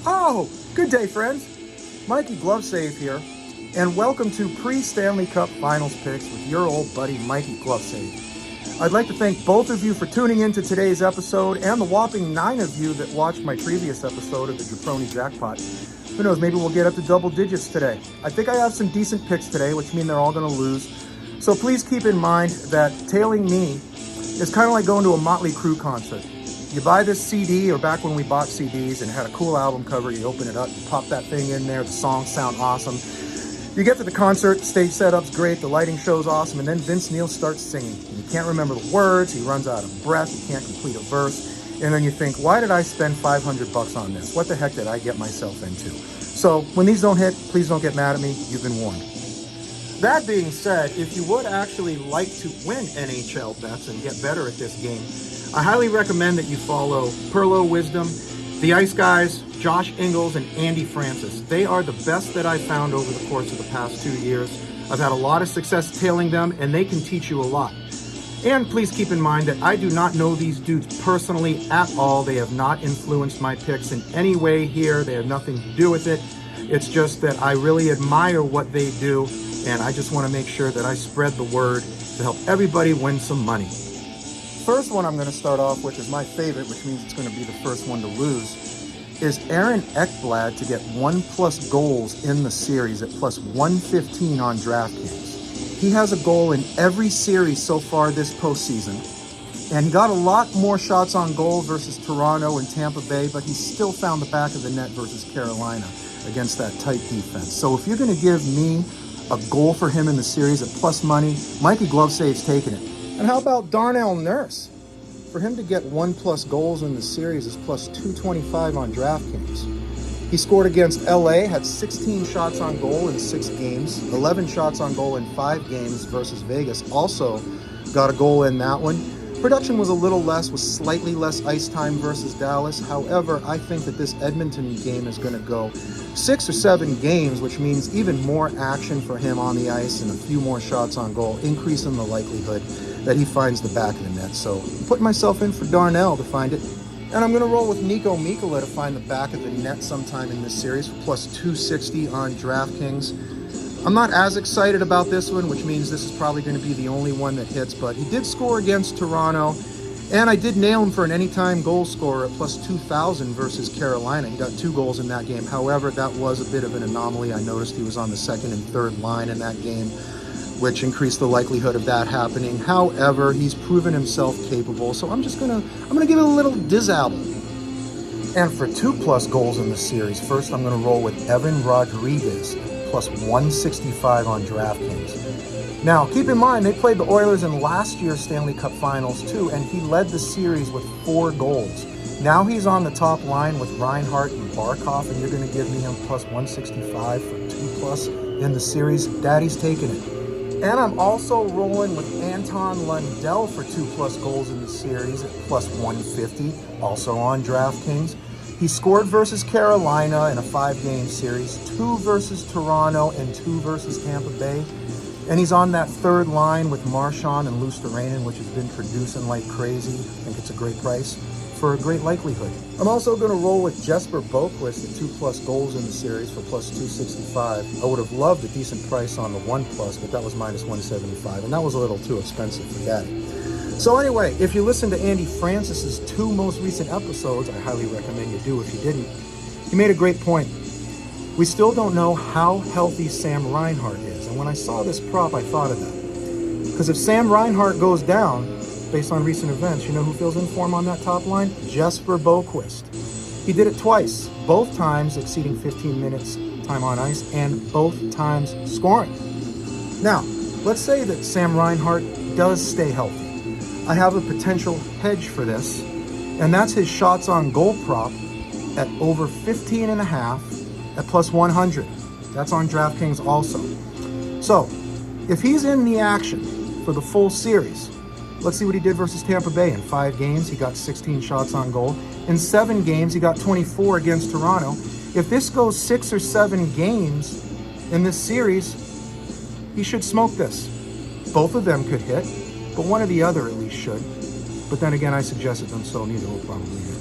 Oh, good day, friends. Mikey GloveSave here, and welcome to Pre-Stanley Cup Finals Picks with your old buddy Mikey GloveSave. I'd like to thank both of you for tuning in to today's episode and the whopping 9 of you that watched my previous episode of the Japroni Jackpot. Who knows, maybe we'll get up to double digits today. I think I have some decent picks today, which mean they're all going to lose. So please keep in mind that tailing me is kind of like going to a Motley Crue concert. You buy this CD, or back when we bought CDs and had a cool album cover, you open it up, you pop that thing in there, the songs sound awesome. You get to the concert, the stage setup's great, the lighting show's awesome, and then Vince Neil starts singing. And you can't remember the words, he runs out of breath, he can't complete a verse, and then you think, why did I spend $500 on this? What the heck did I get myself into? So when these don't hit, please don't get mad at me, you've been warned. That being said, if you would actually like to win NHL bets and get better at this game, I highly recommend that you follow Perlo Wisdom, the Ice Guys, Josh Ingalls, and Andy Francis. They are the best that I've found over the course of the past 2 years. I've had a lot of success tailing them, and they can teach you a lot. And please keep in mind that I do not know these dudes personally at all. They have not influenced my picks in any way here. They have nothing to do with it. It's just that I really admire what they do, and I just want to make sure that I spread the word to help everybody win some money. First one I'm going to start off with is my favorite, which means it's going to be the first one to lose, is Aaron Ekblad to get 1+ goals in the series at plus 115 on DraftKings. He has a goal in every series so far this postseason, and he got a lot more shots on goal versus Toronto and Tampa Bay, but he still found the back of the net versus Carolina against that tight defense. So if you're going to give me a goal for him in the series at plus money, Mikey GloveSave's taking it. And how about Darnell Nurse? For him to get 1+ goals in the series is plus 225 on DraftKings. He scored against LA, had 16 shots on goal in 6 games, 11 shots on goal in 5 games versus Vegas. Also got a goal in that one. Production was a little less, with slightly less ice time versus Dallas. However, I think that this Edmonton game is going to go 6 or 7 games, which means even more action for him on the ice and a few more shots on goal, increasing the likelihood that he finds the back of the net. So I'm putting myself in for Darnell to find it. And I'm going to roll with Nico Mikkola to find the back of the net sometime in this series for plus 260 on DraftKings. I'm not as excited about this one, which means this is probably going to be the only one that hits, but he did score against Toronto, and I did nail him for an anytime goal scorer at plus 2,000 versus Carolina. He got 2 goals in that game. However, that was a bit of an anomaly. I noticed he was on the second and third line in that game, which increased the likelihood of that happening. However, he's proven himself capable, so I'm gonna give it a little dizzabble. And for 2+ goals in the series, first I'm gonna roll with Evan Rodriguez, plus 165 on DraftKings. Now, keep in mind, they played the Oilers in last year's Stanley Cup Finals too, and he led the series with 4 goals. Now he's on the top line with Reinhart and Barkov, and you're gonna give me him plus 165 for 2+ in the series. Daddy's taking it. And I'm also rolling with Anton Lundell for 2+ goals in the series at plus 150, also on DraftKings. He scored versus Carolina in a 5-game series, 2 versus Toronto and 2 versus Tampa Bay. And he's on that third line with Marchand and Luostarinen, which has been producing like crazy. I think it's a great price for a great likelihood. I'm also going to roll with Jesper Boquist at 2+ goals in the series for plus 265. I would have loved a decent price on the 1+, but that was minus 175, and that was a little too expensive for Daddy. So anyway, if you listen to Andy Francis's 2 most recent episodes, I highly recommend you do if you didn't, he made a great point. We still don't know how healthy Sam Reinhart is, and when I saw this prop, I thought of that. Because if Sam Reinhart goes down, based on recent events, you know who fills in for him on that top line? Jesper Boquist. He did it twice, both times exceeding 15 minutes time on ice, and both times scoring. Now, let's say that Sam Reinhart does stay healthy. I have a potential hedge for this, and that's his shots on goal prop at over 15.5 at plus 100. That's on DraftKings also. So, if he's in the action for the full series, let's see what he did versus Tampa Bay. In 5 games, he got 16 shots on goal. In 7 games, he got 24 against Toronto. If this goes 6 or 7 games in this series, he should smoke this. Both of them could hit, but one or the other at least should. but then again, I suggested them, so neither will probably hit.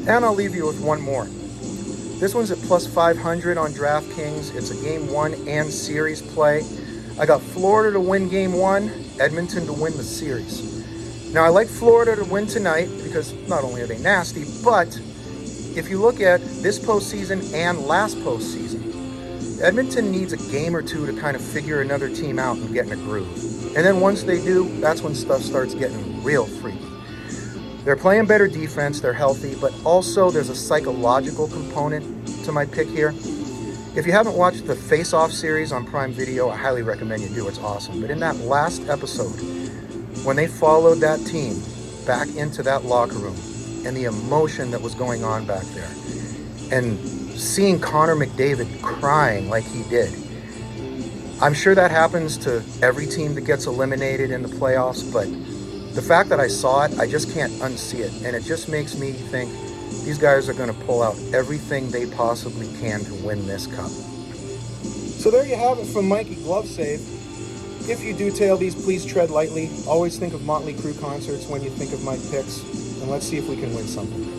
And I'll leave you with one more. This one's at plus 500 on DraftKings. It's a game 1 and series play. I got Florida to win game 1, Edmonton to win the series. Now, I like Florida to win tonight because not only are they nasty, but if you look at this postseason and last postseason, Edmonton needs a game or two to kind of figure another team out and get in a groove. And then once they do, that's when stuff starts getting real freaky. They're playing better defense, they're healthy, but also there's a psychological component to my pick here. If you haven't watched the Face-Off series on Prime Video, I highly recommend you do. It's awesome. But in that last episode, when they followed that team back into that locker room and the emotion that was going on back there, and seeing Connor McDavid crying like he did, I'm sure that happens to every team that gets eliminated in the playoffs, but the fact that I saw it, I just can't unsee it. And it just makes me think these guys are going to pull out everything they possibly can to win this cup. So there you have it from Mikey GloveSave. If you do tail these, please tread lightly. Always think of Motley Crue concerts when you think of my picks, and let's see if we can win something.